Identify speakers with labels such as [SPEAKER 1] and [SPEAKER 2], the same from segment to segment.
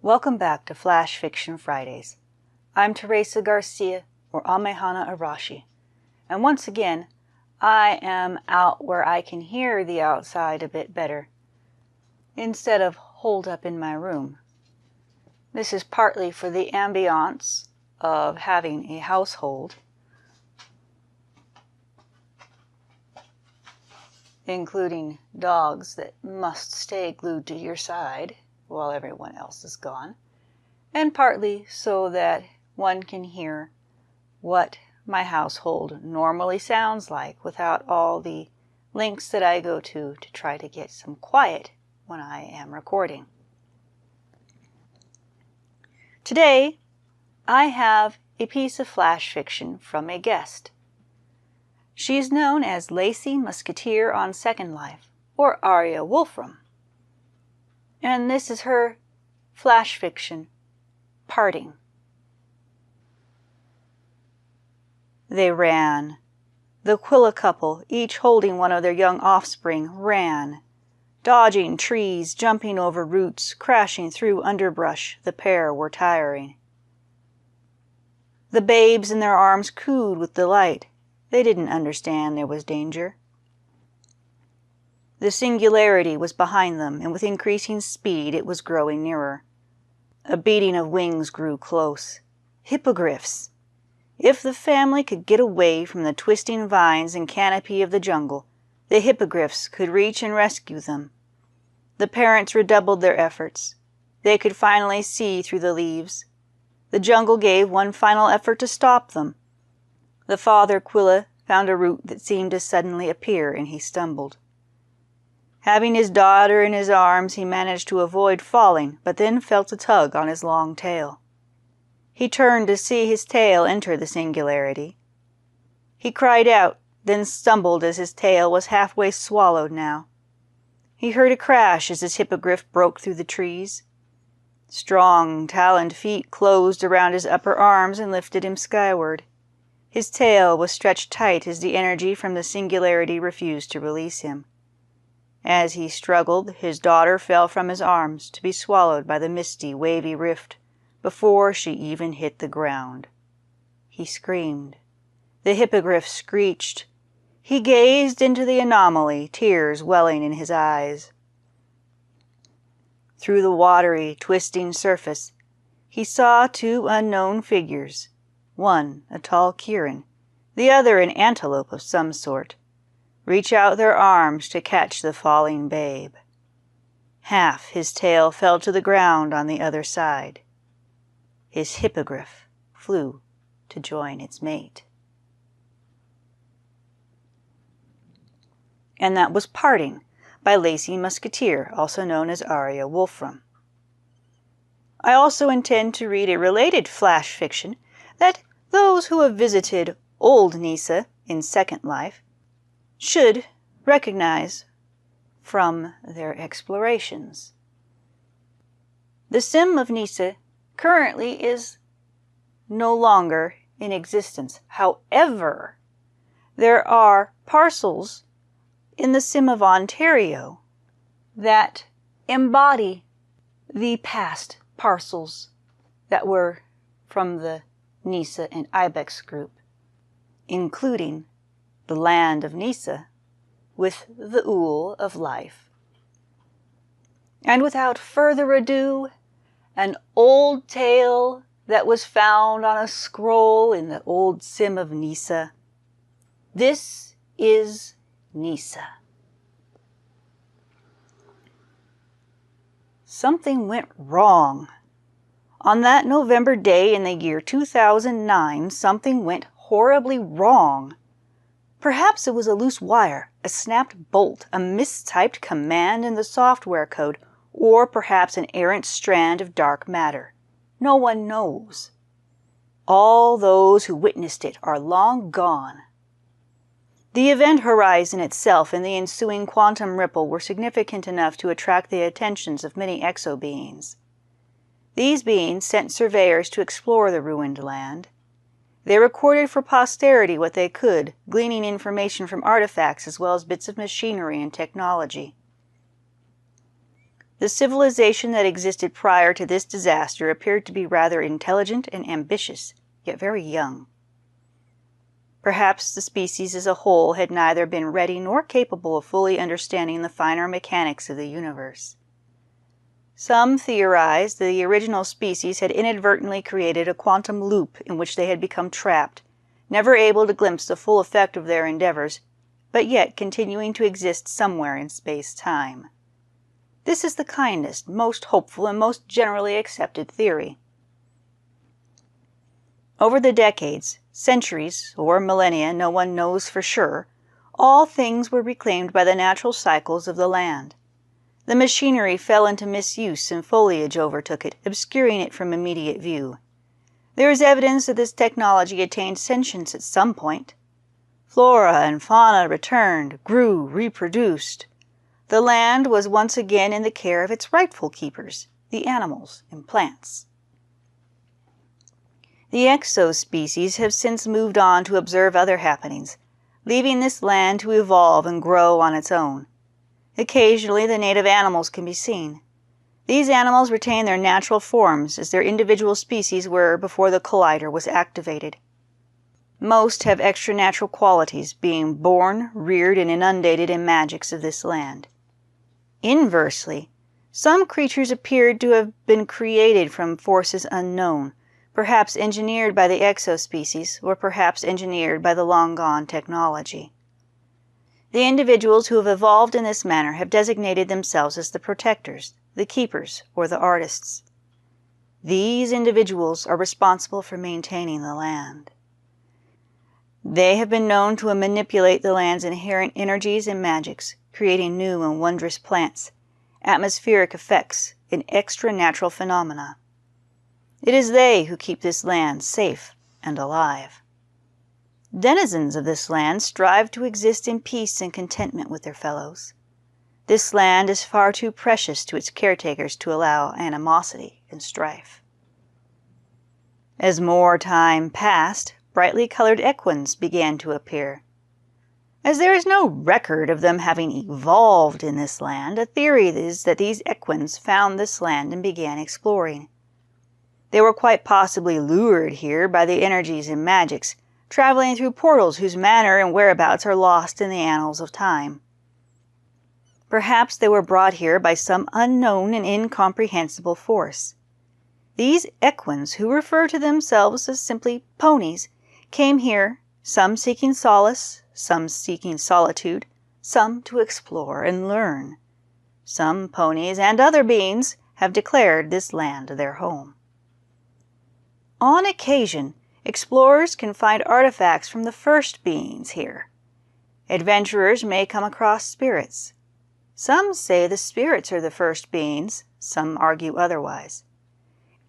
[SPEAKER 1] Welcome back to Flash Fiction Fridays. I'm Teresa Garcia, or Amehana Arashi, and once again, I am out where I can hear the outside a bit better, instead of holed up in my room. This is partly for the ambiance of having a household, including dogs that must stay glued to your side while everyone else is gone, and partly so that one can hear what my household normally sounds like without all the links that I go to try to get some quiet when I am recording. Today, I have a piece of flash fiction from a guest. She is known as Lacy Musketeer on Second Life, or Aria Wolfram. And this is her flash fiction, Parting. They ran. The Quilla couple, each holding one of their young offspring, ran. Dodging trees, jumping over roots, crashing through underbrush, the pair were tiring. The babes in their arms cooed with delight. They didn't understand there was danger. The Singularity was behind them, and with increasing speed it was growing nearer. A beating of wings grew close. Hippogriffs! If the family could get away from the twisting vines and canopy of the jungle, the hippogriffs could reach and rescue them. The parents redoubled their efforts. They could finally see through the leaves. The jungle gave one final effort to stop them. The father Quilla found a root that seemed to suddenly appear, and he stumbled. Having his daughter in his arms, he managed to avoid falling, but then felt a tug on his long tail. He turned to see his tail enter the Singularity. He cried out, then stumbled as his tail was halfway swallowed now. He heard a crash as his hippogriff broke through the trees. Strong, taloned feet closed around his upper arms and lifted him skyward. His tail was stretched tight as the energy from the Singularity refused to release him. As he struggled, his daughter fell from his arms to be swallowed by the misty, wavy rift before she even hit the ground. He screamed. The hippogriff screeched. He gazed into the anomaly, tears welling in his eyes. Through the watery, twisting surface, he saw two unknown figures, one a tall Kirin, the other an antelope of some sort, reach out their arms to catch the falling babe. Half his tail fell to the ground on the other side. His hippogriff flew to join its mate. And that was Parting by Lacy Musketeer, also known as Aria Wolfram. I also intend to read a related flash fiction that those who have visited old Nisa in Second Life should recognize from their explorations. The Sim of Nisa currently is no longer in existence. However, there are parcels in the Sim of Ontario that embody the past parcels that were from the Nisa and Ibex group, including the land of Nisa with the Ool of life. And without further ado, an old tale that was found on a scroll in the old Sim of Nisa. This is Nisa. Something went wrong. On that November day in the year 2009, something went horribly wrong. Perhaps it was a loose wire, a snapped bolt, a mistyped command in the software code, or perhaps an errant strand of dark matter. No one knows. All those who witnessed it are long gone. The event horizon itself and the ensuing quantum ripple were significant enough to attract the attentions of many exo-beings. These beings sent surveyors to explore the ruined land. They recorded for posterity what they could, gleaning information from artifacts as well as bits of machinery and technology. The civilization that existed prior to this disaster appeared to be rather intelligent and ambitious, yet very young. Perhaps the species as a whole had neither been ready nor capable of fully understanding the finer mechanics of the universe. Some theorized that the original species had inadvertently created a quantum loop in which they had become trapped, never able to glimpse the full effect of their endeavors, but yet continuing to exist somewhere in space-time. This is the kindest, most hopeful, and most generally accepted theory. Over the decades, centuries, or millennia, no one knows for sure, all things were reclaimed by the natural cycles of the land. The machinery fell into misuse and foliage overtook it, obscuring it from immediate view. There is evidence that this technology attained sentience at some point. Flora and fauna returned, grew, reproduced. The land was once again in the care of its rightful keepers, the animals and plants. The exospecies have since moved on to observe other happenings, leaving this land to evolve and grow on its own. Occasionally, the native animals can be seen. These animals retain their natural forms as their individual species were before the collider was activated. Most have extra-natural qualities, being born, reared, and inundated in magics of this land. Inversely, some creatures appeared to have been created from forces unknown, perhaps engineered by the exospecies, or perhaps engineered by the long-gone technology. The individuals who have evolved in this manner have designated themselves as the protectors, the keepers, or the artists. These individuals are responsible for maintaining the land. They have been known to manipulate the land's inherent energies and magics, creating new and wondrous plants, atmospheric effects, and extra-natural phenomena. It is they who keep this land safe and alive. Denizens of this land strive to exist in peace and contentment with their fellows. This land is far too precious to its caretakers to allow animosity and strife. As more time passed, brightly colored equins began to appear. As there is no record of them having evolved in this land, a theory is that these equins found this land and began exploring. They were quite possibly lured here by the energies and magics, traveling through portals whose manner and whereabouts are lost in the annals of time. Perhaps they were brought here by some unknown and incomprehensible force. These equins, who refer to themselves as simply ponies, came here, some seeking solace, some seeking solitude, some to explore and learn. Some ponies and other beings have declared this land their home. On occasion, explorers can find artifacts from the first beings here. Adventurers may come across spirits. Some say the spirits are the first beings, some argue otherwise.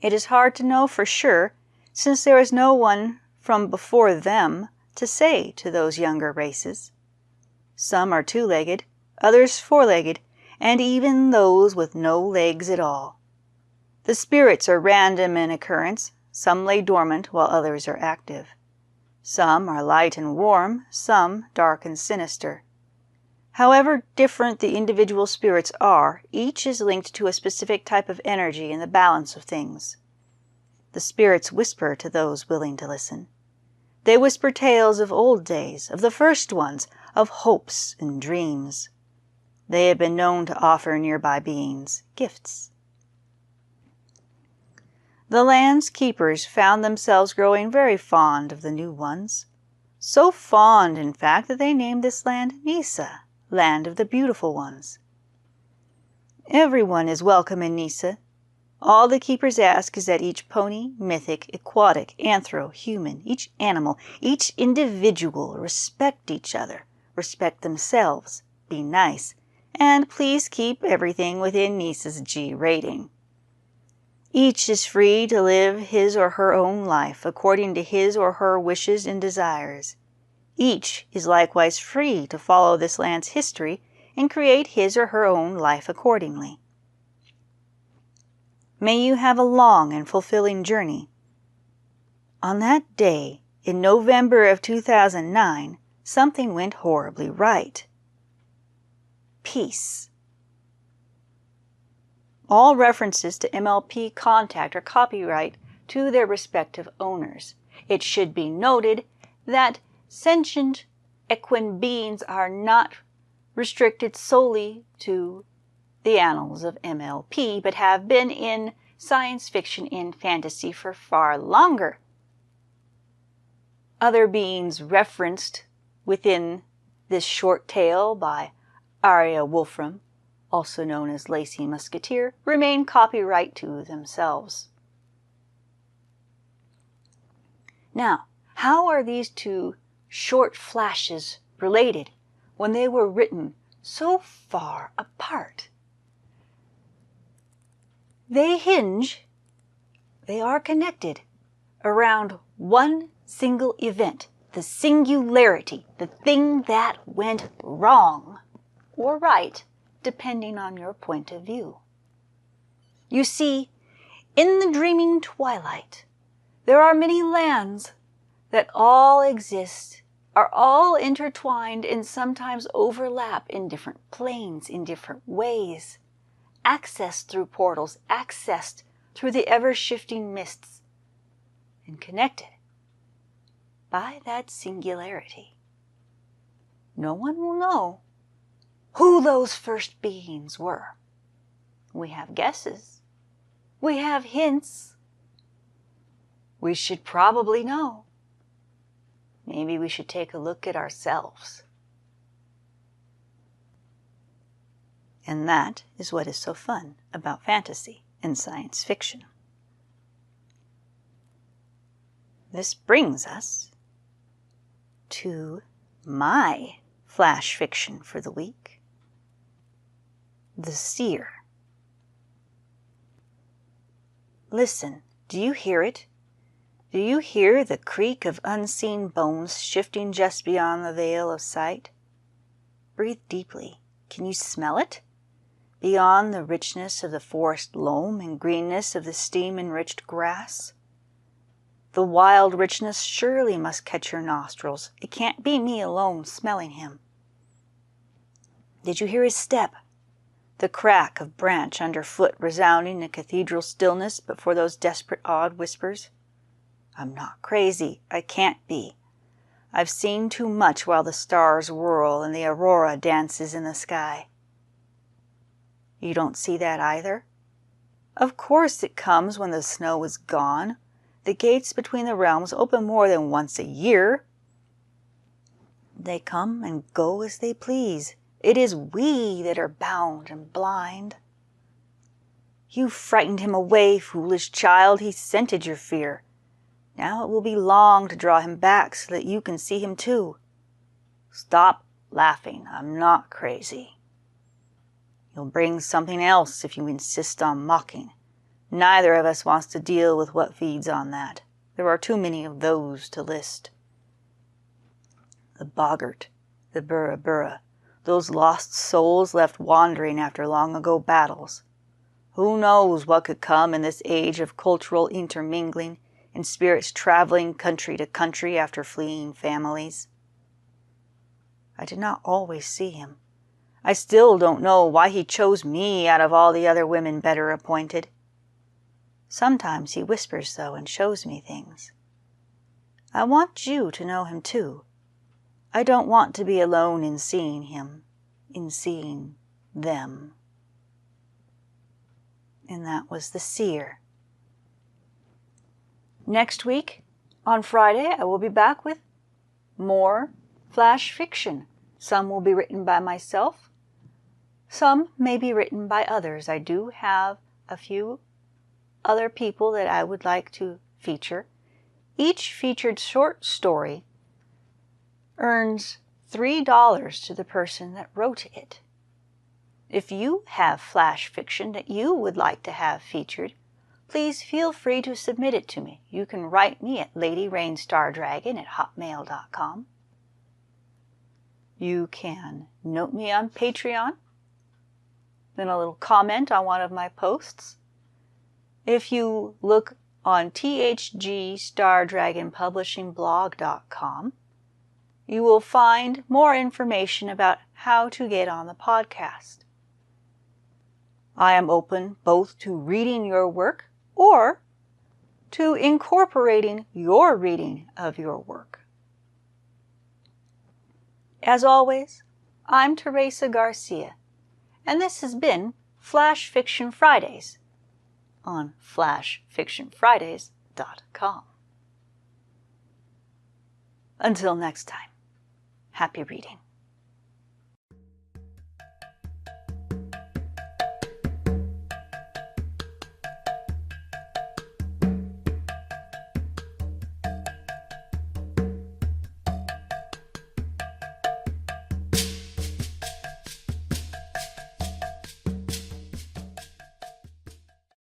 [SPEAKER 1] It is hard to know for sure, since there is no one from before them to say to those younger races. Some are two-legged, others four-legged, and even those with no legs at all. The spirits are random in occurrence. Some lay dormant while others are active. Some are light and warm, some dark and sinister. However different the individual spirits are, each is linked to a specific type of energy in the balance of things. The spirits whisper to those willing to listen. They whisper tales of old days, of the first ones, of hopes and dreams. They have been known to offer nearby beings gifts. The land's keepers found themselves growing very fond of the new ones. So fond, in fact, that they named this land Nisa, land of the beautiful ones. Everyone is welcome in Nisa. All the keepers ask is that each pony, mythic, aquatic, anthro, human, each animal, each individual respect each other, respect themselves, be nice, and please keep everything within Nisa's G rating. Each is free to live his or her own life according to his or her wishes and desires. Each is likewise free to follow this land's history and create his or her own life accordingly. May you have a long and fulfilling journey. On that day, in November of 2009, something went horribly right. Peace. All references to MLP contact are copyright to their respective owners. It should be noted that sentient equine beings are not restricted solely to the annals of MLP, but have been in science fiction and fantasy for far longer. Other beings referenced within this short tale by Aria Wolfram, also known as Lacy Musketeer, remain copyright to themselves. Now, how are these two short flashes related when they were written so far apart? They are connected around one single event, the singularity, the thing that went wrong or right, depending on your point of view. You see, in the dreaming twilight, there are many lands that all exist, are all intertwined and sometimes overlap in different planes, in different ways, accessed through portals, accessed through the ever-shifting mists, and connected by that singularity. No one will know who those first beings were. We have guesses. We have hints. We should probably know. Maybe we should take a look at ourselves. And that is what is so fun about fantasy and science fiction. This brings us to my flash fiction for the week, The Seer. Listen, do you hear it? Do you hear the creak of unseen bones shifting just beyond the veil of sight? Breathe deeply. Can you smell it? Beyond the richness of the forest loam and greenness of the steam-enriched grass? The wild richness surely must catch your nostrils. It can't be me alone smelling him. Did you hear his step? The crack of branch underfoot resounding in cathedral stillness but for those desperate odd whispers? I'm not crazy. I can't be. I've seen too much while the stars whirl and the aurora dances in the sky. You don't see that either? Of course it comes when the snow is gone. The gates between the realms open more than once a year. They come and go as they please. It is we that are bound and blind. You frightened him away, foolish child. He scented your fear. Now it will be long to draw him back so that you can see him too. Stop laughing. I'm not crazy. You'll bring something else if you insist on mocking. Neither of us wants to deal with what feeds on that. There are too many of those to list. The boggart, the burra, those lost souls left wandering after long-ago battles. Who knows what could come in this age of cultural intermingling and spirits traveling country to country after fleeing families? I did not always see him. I still don't know why he chose me out of all the other women better appointed. Sometimes he whispers, though, and shows me things. I want you to know him, too. I don't want to be alone in seeing him, in seeing them. And that was The Seer. Next week, on Friday, I will be back with more flash fiction. Some will be written by myself. Some may be written by others. I do have a few other people that I would like to feature. Each featured short story earns $3 to the person that wrote it. If you have flash fiction that you would like to have featured, please feel free to submit it to me. You can write me at ladyrainStardragon@hotmail.com. You can note me on Patreon, then a little comment on one of my posts. If you look on thgstardragonpublishingblog.com, you will find more information about how to get on the podcast. I am open both to reading your work or to incorporating your reading of your work. As always, I'm Teresa Garcia, and this has been Flash Fiction Fridays on flashfictionfridays.com. Until next time, happy reading.